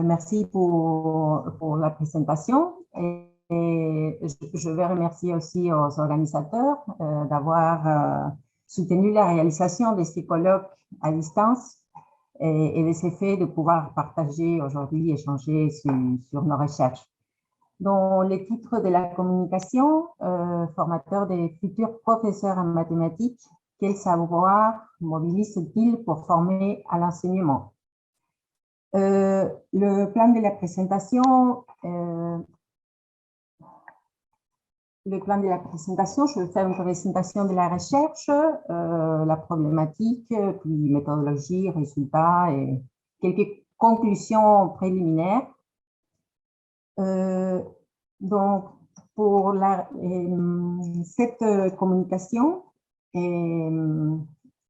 Merci pour la présentation. Et je vais remercier aussi aux organisateurs d'avoir soutenu la réalisation de ces colloques à distance et de ces faits de pouvoir partager aujourd'hui, échanger sur nos recherches. Dans le titre de la communication, formateur des futurs professeurs en mathématiques, quel savoir mobilise-t-il pour former à l'enseignement? Le plan de la présentation, je vais faire une présentation de la recherche, la problématique, puis méthodologie, résultats et quelques conclusions préliminaires. Donc, pour cette communication et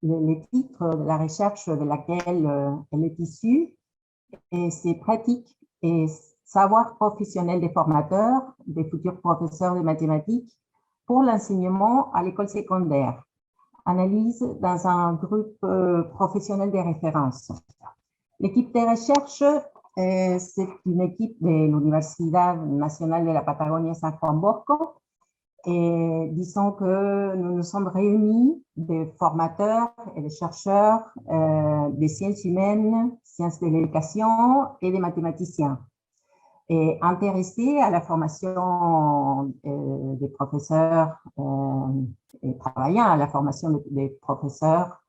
les titres de la recherche de laquelle elle est issue, et c'est pratique et savoir professionnel des formateurs, des futurs professeurs de mathématiques pour l'enseignement à l'école secondaire. Analyse dans un groupe professionnel de référence. L'équipe de recherche, c'est une équipe de l'Université nationale de la Patagonie San Juan Bosco. Et disons que nous nous sommes réunis des formateurs et des chercheurs des sciences humaines, sciences de l'éducation et des mathématiciens, et intéressés à la formation des professeurs et travaillant à la formation des professeurs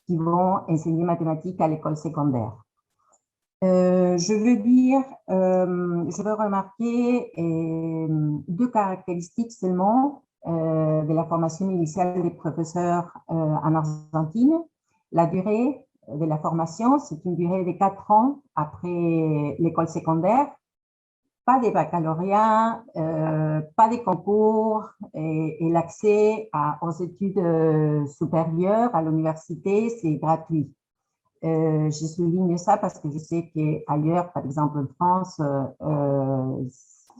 qui vont enseigner mathématiques à l'école secondaire. Je veux remarquer deux caractéristiques seulement de la formation initiale des professeurs en Argentine. La durée de la formation, c'est une durée de 4 ans après l'école secondaire. Pas de baccalauréat, pas de concours et l'accès aux études supérieures à l'université, c'est gratuit. Je souligne ça parce que je sais qu'ailleurs, par exemple en France,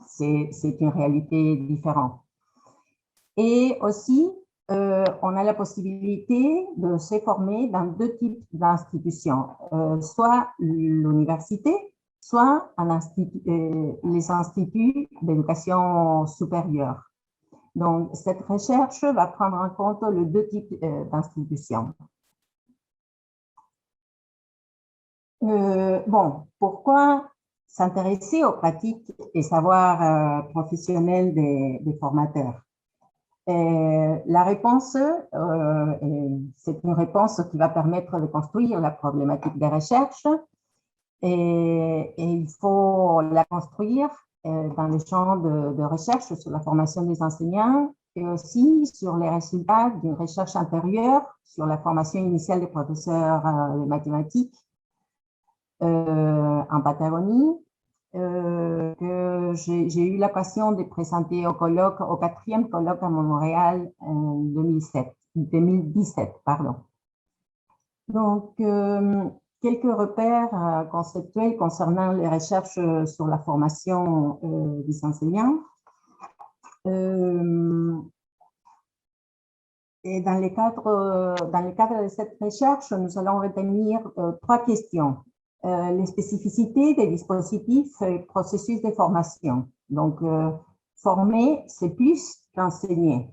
c'est une réalité différente. Et aussi, on a la possibilité de se former dans deux types d'institutions, soit l'université, soit les instituts d'éducation supérieure. Donc, cette recherche va prendre en compte les deux types d'institutions. Pourquoi s'intéresser aux pratiques et savoirs professionnels des formateurs? La réponse, c'est une réponse qui va permettre de construire la problématique des recherches et il faut la construire dans les champs de recherche sur la formation des enseignants et aussi sur les résultats d'une recherche antérieure sur la formation initiale des professeurs de mathématiques en Patagonie, que j'ai eu l'occasion de présenter au 4e colloque à Montréal en 2017. Donc, quelques repères conceptuels concernant les recherches sur la formation des enseignants. Et dans le cadre de cette recherche, nous allons retenir 3 questions. Les spécificités des dispositifs et processus de formation. Donc, former, c'est plus qu'enseigner.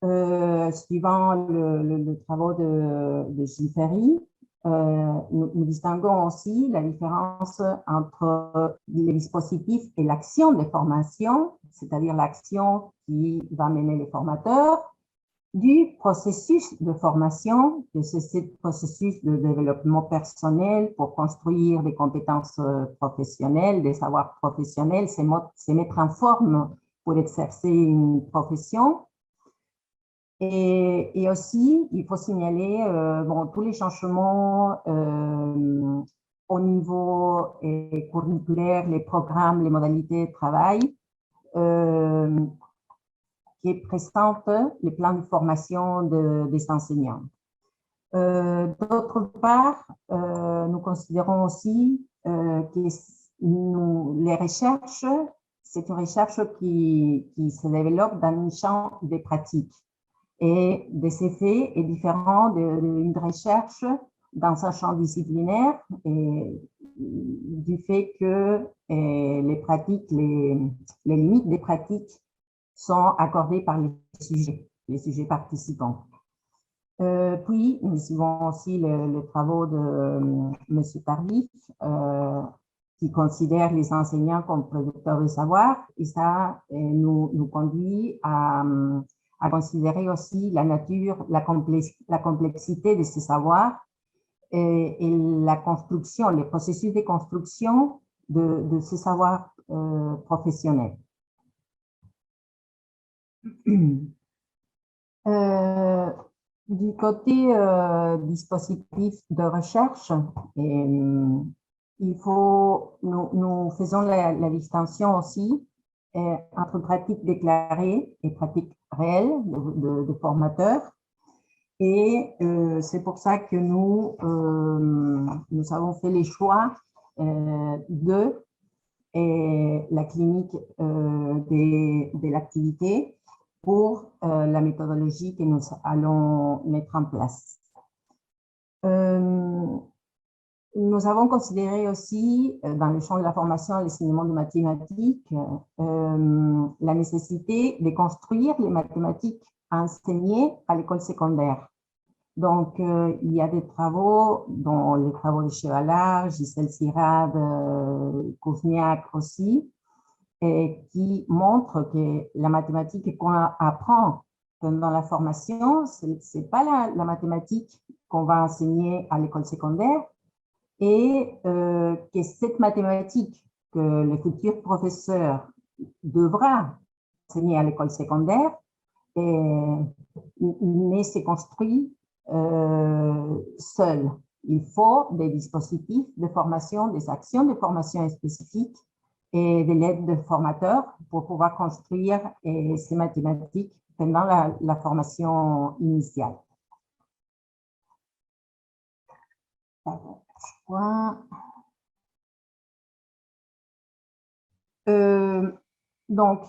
Suivant le travaux de Gilles Ferry, nous distinguons aussi la différence entre les dispositifs et l'action de formation, c'est-à-dire l'action qui va mener les formateurs, du processus de formation, que c'est ce processus de développement personnel pour construire des compétences professionnelles, des savoirs professionnels, se mettre en forme pour exercer une profession. Et aussi, il faut signaler tous les changements au niveau curriculaire, les programmes, les modalités de travail, qui présentent les plans de formation des enseignants. D'autre part, nous considérons aussi que les recherches, c'est une recherche qui se développe dans un champ des pratiques. Et de ces faits est différent d'une recherche dans un champ disciplinaire et du fait que les pratiques, les limites des pratiques sont accordées par les sujets participants. Puis, nous suivons aussi les travaux de M. Tardif, qui considère les enseignants comme producteurs de savoir, et ça nous conduit à considérer aussi la nature, la complexité de ces savoirs et la construction, les processus de construction de ces savoirs professionnels. Du côté dispositif de recherche, nous faisons la distinction aussi entre pratiques déclarées et pratiques réelles de formateurs. Et c'est pour ça que nous avons fait les choix de la clinique de l'activité pour la méthodologie que nous allons mettre en place. Nous avons considéré aussi, dans le champ de la formation et l'enseignement de mathématiques, la nécessité de construire les mathématiques enseignées à l'école secondaire. Donc, il y a des travaux, dont les travaux de Chevalard, Gisèle Sirade, Kouvniak aussi, et qui montrent que la mathématique qu'on apprend pendant la formation, c'est pas la mathématique qu'on va enseigner à l'école secondaire, et que cette mathématique que le futur professeur devra enseigner à l'école secondaire, mais c'est construit seul. Il faut des dispositifs de formation, des actions de formation spécifiques et de l'aide de formateurs pour pouvoir construire ces mathématiques pendant la formation initiale. Donc,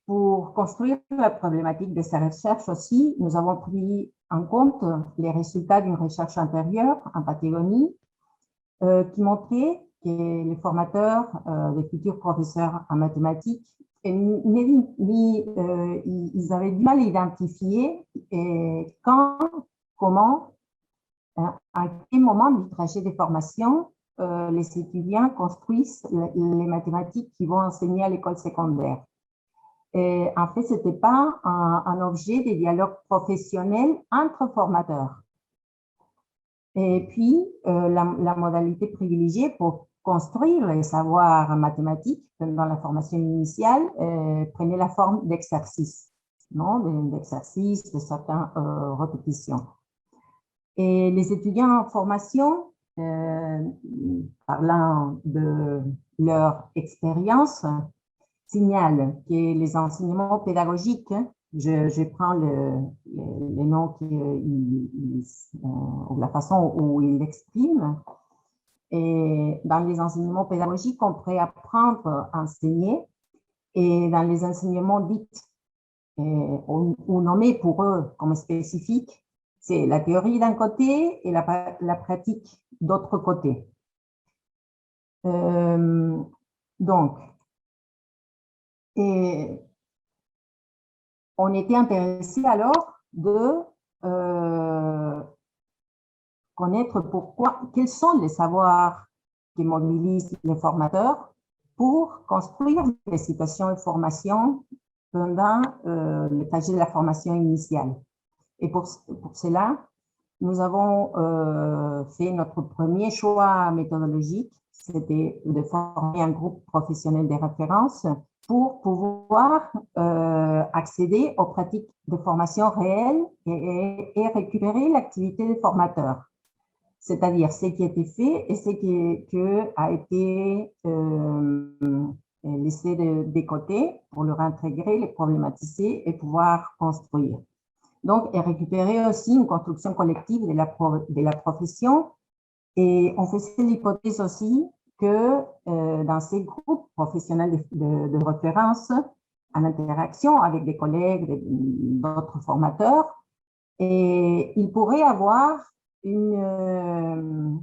pour construire la problématique de ces recherches aussi, nous avons pris en compte les résultats d'une recherche antérieure en Patagonie qui montrait que les formateurs, les futurs professeurs en mathématiques, ils avaient du mal à identifier quand, comment, à quel moment du trajet de formation les étudiants construisent les mathématiques qu'ils vont enseigner à l'école secondaire. Et en fait, ce n'était pas un objet de dialogue professionnel entre formateurs. Et puis, la modalité privilégiée pour construire les savoirs en mathématiques dans la formation initiale prenait la forme d'exercices, d'exercices, de certaines répétitions. Et les étudiants en formation, parlant de leur expérience, signalent que les enseignements pédagogiques, je prends les noms ou la façon où ils l'expriment, et dans les enseignements pédagogiques, on pourrait apprendre à enseigner, et dans les enseignements dits ou nommés pour eux comme spécifiques, c'est la théorie d'un côté et la pratique d'autre côté. Donc, on était intéressé alors de connaître quels sont les savoirs qui mobilisent les formateurs pour construire des situations de formation pendant le trajet de la formation initiale. Et pour cela, nous avons fait notre premier choix méthodologique, c'était de former un groupe professionnel de référence pour pouvoir accéder aux pratiques de formation réelles et récupérer l'activité des formateurs, c'est-à-dire ce qui a été fait et ce qui a été laissé de côté pour le réintégrer, les problématiser et pouvoir construire. Donc, et récupérer aussi une construction collective de la profession. Et on faisait l'hypothèse aussi que dans ces groupes professionnels de référence, en interaction avec des collègues, d'autres formateurs, et il pourrait avoir une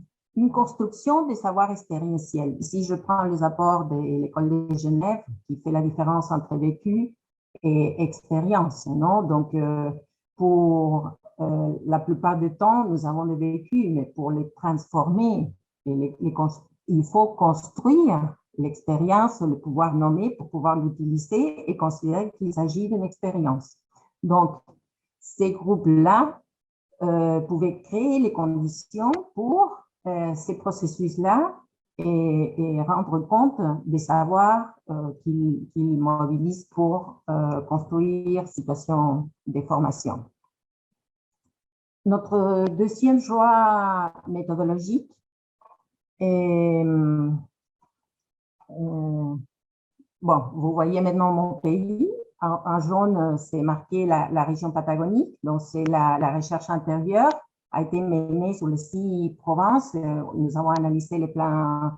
construction des savoirs expérientiels. Ici, je prends les apports de l'École de Genève, qui fait la différence entre vécu et expérience, non? Donc, pour la plupart du temps, nous avons le vécu, mais pour les transformer, il faut construire l'expérience, le pouvoir nommer pour pouvoir l'utiliser et considérer qu'il s'agit d'une expérience. Donc, ces groupes-là pouvaient créer les conditions pour ces processus-là et rendre compte des savoirs qu'ils mobilisent pour construire situation des formations. Notre deuxième choix méthodologique est, bon, vous voyez maintenant mon pays. En jaune, c'est marqué la région patagonique, donc c'est la recherche intérieure a été menée sur les 6 provinces. Nous avons analysé les plans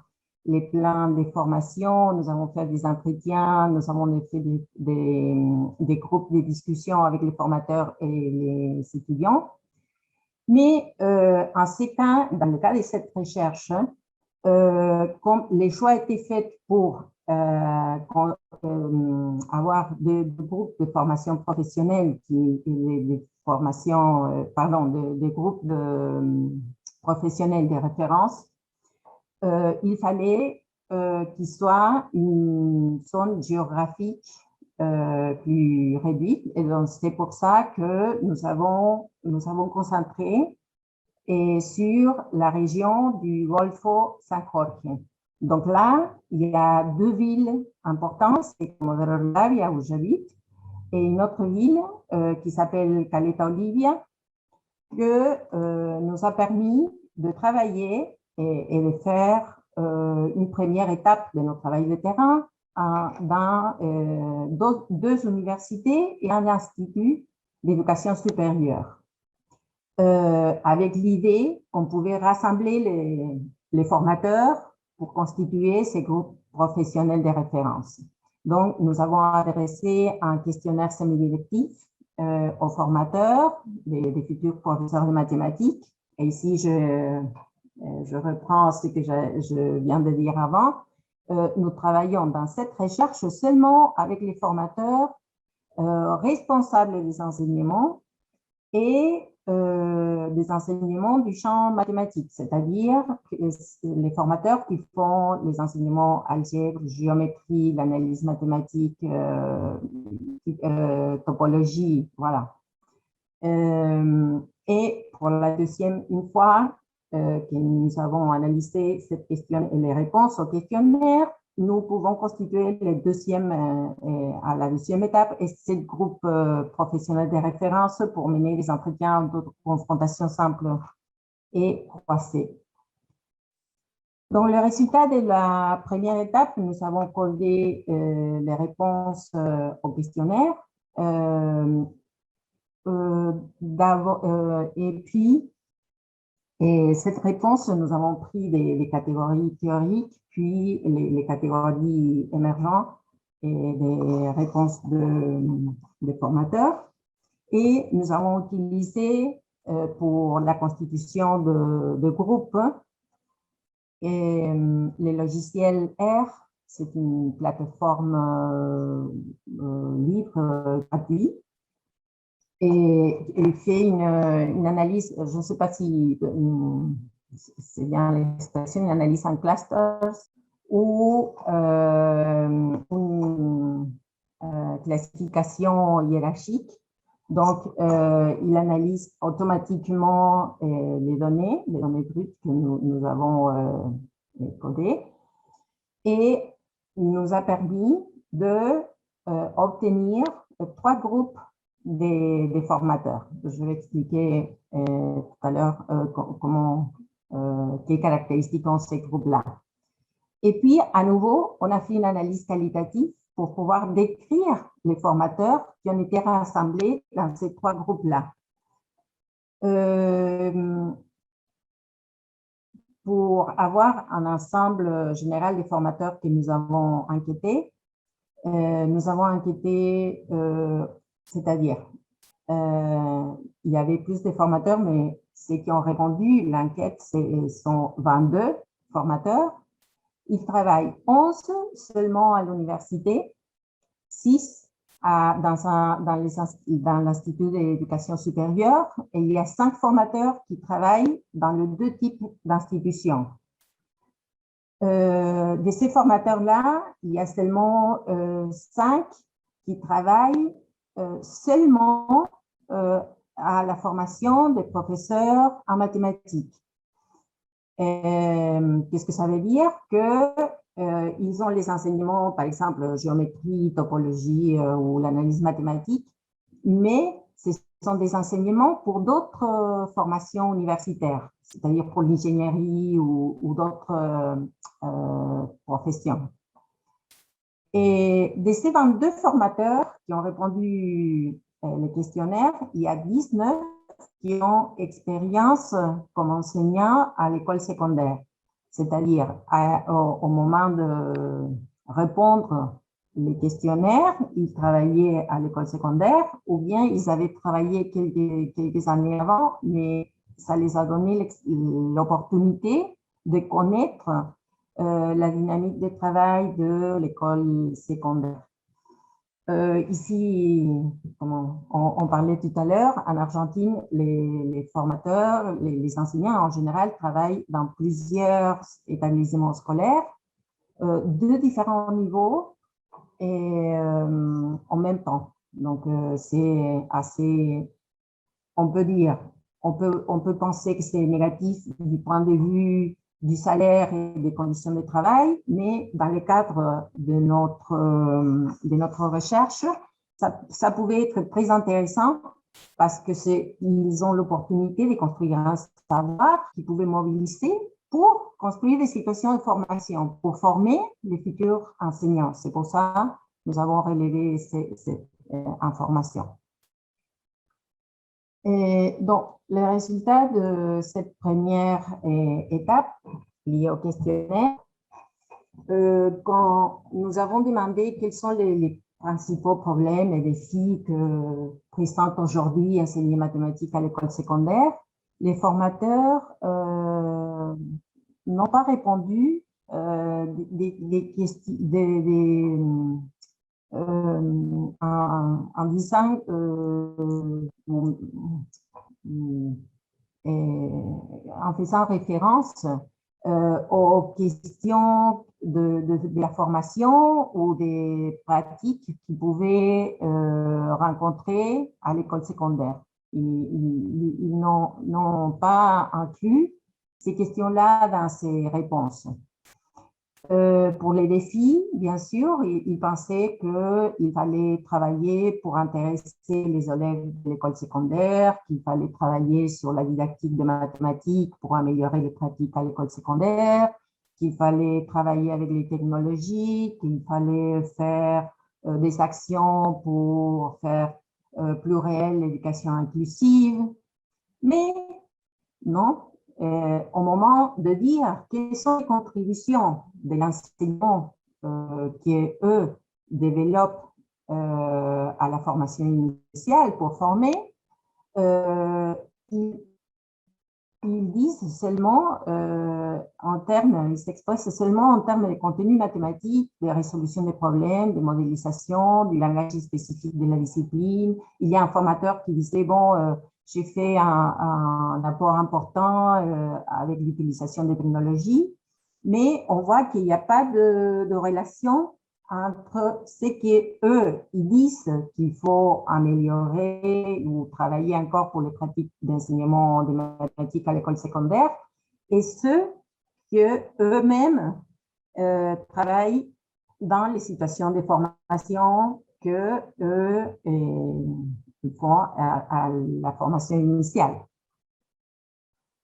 des formations, nous avons fait des entretiens, nous avons fait des groupes de discussion avec les formateurs et les étudiants. Mais en ces cas, dans le cas de cette recherche, comme les choix étaient faits pour avoir des groupes de formation professionnelle, des formations, des groupes professionnels de référence, il fallait qu'il soit une zone géographique plus réduite. Et donc, c'est pour ça que nous avons concentré sur la région du Golfo San Jorge. Donc là, il y a 2 villes importantes, c'est Comodoro Rivadavia, où j'habite, et une autre ville qui s'appelle Caleta Olivia, que nous a permis de travailler et de faire une première étape de notre travail de terrain dans 2 universités et un institut d'éducation supérieure. Avec l'idée qu'on pouvait rassembler les formateurs pour constituer ces groupes professionnels de référence. Donc, nous avons adressé un questionnaire semi-directif aux formateurs, des futurs professeurs de mathématiques. Et ici, je reprends ce que je viens de dire avant. Nous travaillons dans cette recherche seulement avec les formateurs responsables des enseignements et des enseignements du champ mathématique, c'est-à-dire les formateurs qui font les enseignements algèbre, géométrie, l'analyse mathématique, topologie, voilà. Et pour la deuxième, une fois que nous avons analysé cette question et les réponses au questionnaire, nous pouvons constituer à la deuxième étape et ce groupe professionnel de référence pour mener des entretiens de confrontation simple et croisée. Donc, le résultat de la première étape, nous avons codé les réponses au questionnaire. Et puis, cette réponse, nous avons pris des catégories théoriques, puis les catégories émergentes et des réponses des formateurs. Et nous avons utilisé pour la constitution de groupes les logiciels R. C'est une plateforme libre, gratuite. Et il fait une analyse, je ne sais pas si c'est bien l'expression, une analyse en clusters ou une classification hiérarchique. Donc, il analyse automatiquement les données brutes que nous avons codées et nous a permis d'obtenir 3 groupes des formateurs. Je vais expliquer tout à l'heure quelles caractéristiques ont ces groupes-là. Et puis, à nouveau, on a fait une analyse qualitative pour pouvoir décrire les formateurs qui ont été rassemblés dans ces 3 groupes-là. Pour avoir un ensemble général des formateurs que nous avons enquêtés, c'est-à-dire, il y avait plus de formateurs, mais ceux qui ont répondu, l'enquête, sont 22 formateurs. Ils travaillent 11 seulement à l'université, 6 dans l'Institut d'éducation supérieure, et il y a 5 formateurs qui travaillent dans les 2 types d'institutions. De ces formateurs-là, il y a seulement 5 qui travaillent seulement à la formation des professeurs en mathématiques. Qu'est-ce que ça veut dire? Ils ont les enseignements, par exemple, géométrie, topologie ou l'analyse mathématique, mais ce sont des enseignements pour d'autres formations universitaires, c'est-à-dire pour l'ingénierie ou d'autres professions. Et de ces 22 formateurs qui ont répondu le questionnaire, il y a 19 qui ont expérience comme enseignants à l'école secondaire. C'est-à-dire, au moment de répondre les questionnaires, ils travaillaient à l'école secondaire ou bien ils avaient travaillé quelques années avant, mais ça les a donné l'opportunité de connaître la dynamique de travail de l'école secondaire. Ici, on parlait tout à l'heure, en Argentine, les formateurs, les enseignants en général travaillent dans plusieurs établissements scolaires de différents niveaux et en même temps. Donc, c'est assez, on peut dire, on peut penser que c'est négatif du point de vue du salaire et des conditions de travail, mais dans le cadre de notre recherche, ça pouvait être très intéressant parce que ils ont l'opportunité de construire un savoir qu'ils pouvaient mobiliser pour construire des situations de formation, pour former les futurs enseignants. C'est pour ça que nous avons relevé cette information. Et donc, les résultats de cette première étape liée au questionnaire, quand nous avons demandé quels sont les principaux problèmes et défis que présentent aujourd'hui enseigner mathématiques à l'école secondaire, les formateurs n'ont pas répondu en disant en faisant référence aux questions de la formation ou des pratiques qu'ils pouvaient rencontrer à l'école secondaire. Ils n'ont pas inclus ces questions-là dans ces réponses. Pour les défis, bien sûr, ils pensaient qu'il fallait travailler pour intéresser les élèves de l'école secondaire, qu'il fallait travailler sur la didactique de mathématiques pour améliorer les pratiques à l'école secondaire, qu'il fallait travailler avec les technologies, qu'il fallait faire des actions pour faire plus réelle l'éducation inclusive. Mais non, au moment de dire quelles sont les contributions de l'enseignant qu'eux développent à la formation initiale pour former, ils disent seulement ils s'expressent seulement en termes de contenu mathématique, de résolution des problèmes, de modélisation, du langage spécifique de la discipline. Il y a un formateur qui disait, bon, j'ai fait un apport important avec l'utilisation des technologies, mais on voit qu'il n'y a pas de relation entre ce qu'eux, ils disent qu'il faut améliorer ou travailler encore pour les pratiques d'enseignement des mathématiques à l'école secondaire et ceux qu'eux-mêmes travaillent dans les situations de formation que eux font à la formation initiale.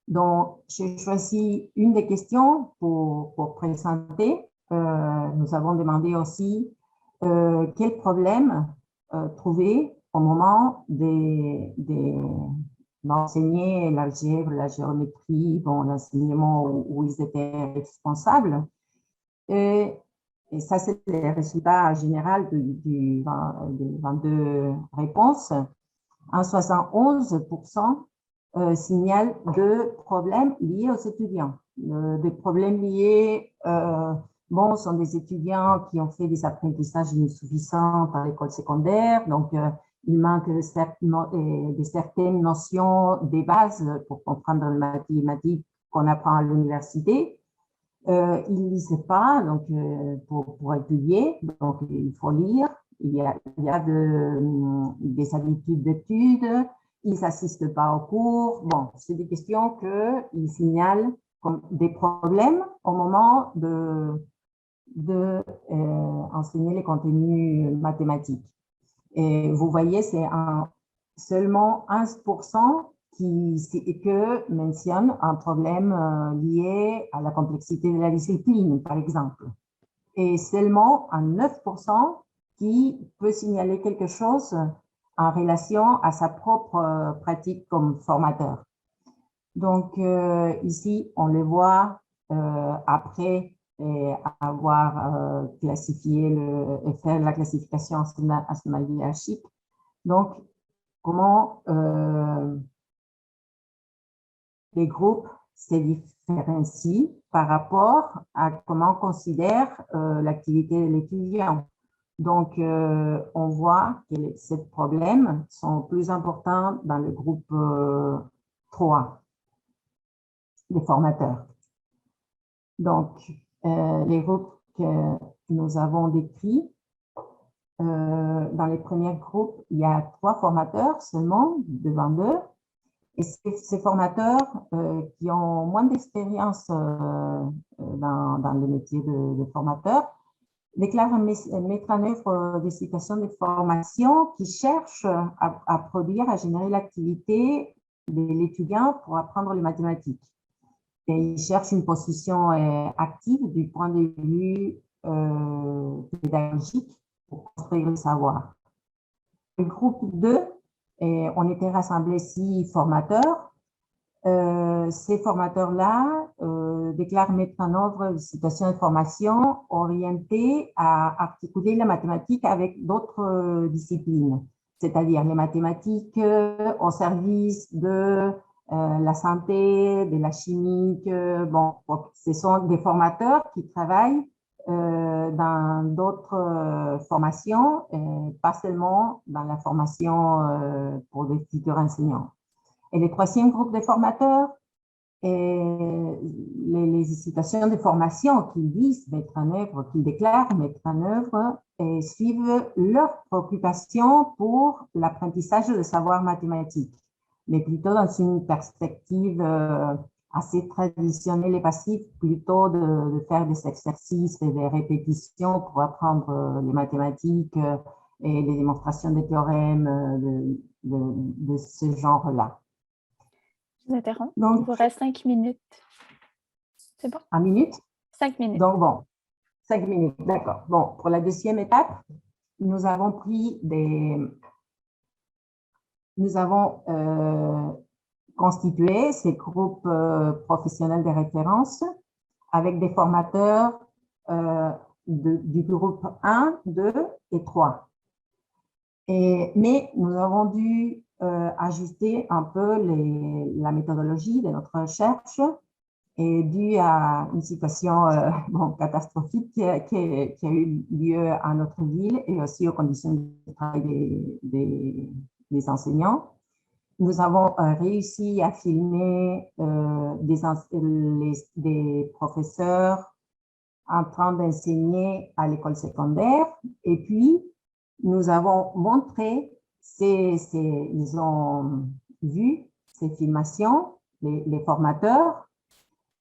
Donc, j'ai choisi une des questions pour présenter. Nous avons demandé aussi quels problèmes trouver au moment d'enseigner l'algèbre, la géométrie, bon, l'enseignement où ils étaient responsables. Et ça, c'est le résultat général des 22 réponses. En 71%, signalent de problèmes liés aux étudiants. Des problèmes liés, bon, sont des étudiants qui ont fait des apprentissages insuffisants à l'école secondaire, donc il manque de certaines notions des bases pour comprendre les mathématiques qu'on apprend à l'université. Ils ne lisent pas donc, pour étudier, donc il faut lire. Il y a des habitudes d'études, ils n'assistent pas aux cours. Bon, c'est des questions qu'ils signalent comme des problèmes au moment enseigner les contenus mathématiques. Et vous voyez, c'est seulement 11% que mentionne un problème lié à la complexité de la discipline, par exemple. Et seulement un 9% qui peut signaler quelque chose en relation à sa propre pratique comme formateur. Donc, ici, on le voit après avoir classifié et fait la classification Enseignement Leadership. Donc, comment les groupes se différencient par rapport à comment on considère l'activité de l'étudiant. Donc, on voit que ces problèmes sont plus importants dans le groupe 3 des formateurs. Donc, les groupes que nous avons décrits, dans les premiers groupes, il y a 3 formateurs seulement devant eux. Et ces formateurs qui ont moins d'expérience dans le métier de formateur déclarent mettre en œuvre des situations de formation qui cherchent à produire, à générer l'activité de l'étudiant pour apprendre les mathématiques. Et ils cherchent une position active du point de vue pédagogique pour construire le savoir. Le groupe 2, on était rassemblés 6 formateurs. Ces formateurs-là déclarent mettre en œuvre une situation de formation orientée à articuler la mathématique avec d'autres disciplines, c'est-à-dire les mathématiques au service de la santé, de la chimie. Bon, ce sont des formateurs qui travaillent dans d'autres formations, pas seulement dans la formation pour les futurs enseignants. Et le troisième groupe de formateurs, les situations de formation qu'ils disent mettre en œuvre, qu'ils déclarent mettre en œuvre, suivent leurs préoccupations pour l'apprentissage de savoir mathématique, mais plutôt dans une perspective assez traditionnelle et passive, plutôt de faire des exercices et des répétitions pour apprendre les mathématiques et les démonstrations des théorèmes de ce genre-là. Je vous interromps. Donc, il vous reste 5 minutes. C'est bon? 1 minute? 5 minutes. Donc, bon, 5 minutes, d'accord. Bon, pour la deuxième étape, nous avons constitué ces groupes professionnels de référence avec des formateurs du groupe 1, 2 et 3. Mais nous avons dû ajuster un peu la méthodologie de notre recherche et dû à une situation catastrophique qui a eu lieu à notre ville et aussi aux conditions de travail des enseignants. Nous avons réussi à filmer des professeurs en train d'enseigner à l'école secondaire et puis nous avons montré, ils ont vu ces filmations, les formateurs,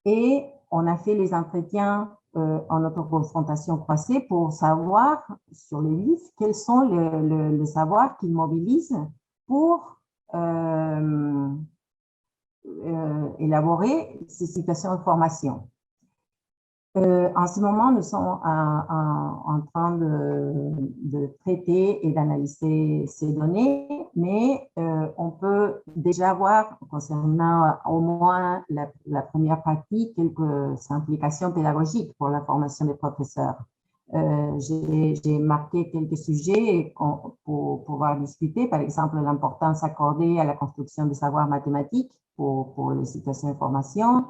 et on a fait les entretiens en autoconfrontation croisée pour savoir sur les livres quels sont les savoirs qu'ils mobilisent pour élaborer ces situations de formation. En ce moment, nous sommes en train de traiter et d'analyser ces données, mais on peut déjà voir, concernant au moins la première partie, quelques implications pédagogiques pour la formation des professeurs. J'ai marqué quelques sujets pour pouvoir discuter, par exemple l'importance accordée à la construction des savoirs mathématiques pour les situations d'information,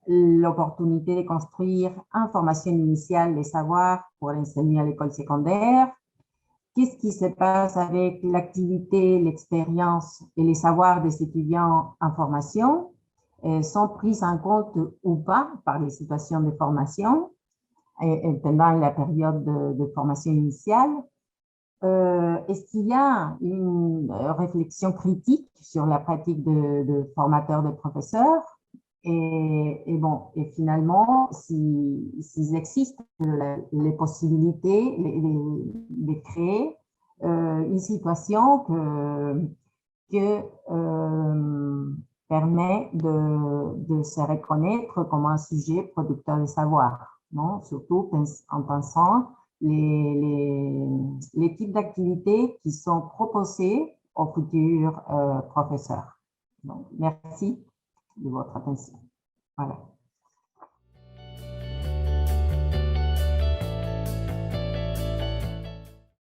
l'opportunité de construire en formation initiale les savoirs pour l'enseigner à l'école secondaire, qu'est-ce qui se passe avec l'activité, l'expérience et les savoirs des étudiants en formation, sont pris en compte ou pas par les situations de formation pendant la période de formation initiale. Est-ce qu'il y a une réflexion critique sur la pratique de formateurs, de professeurs? Et finalement, s'il existe les possibilités de créer une situation que permet de se reconnaître comme un sujet producteur de savoir, non? Surtout en pensant les types d'activités qui sont proposées aux futurs professeurs. Donc, merci de votre attention. Voilà.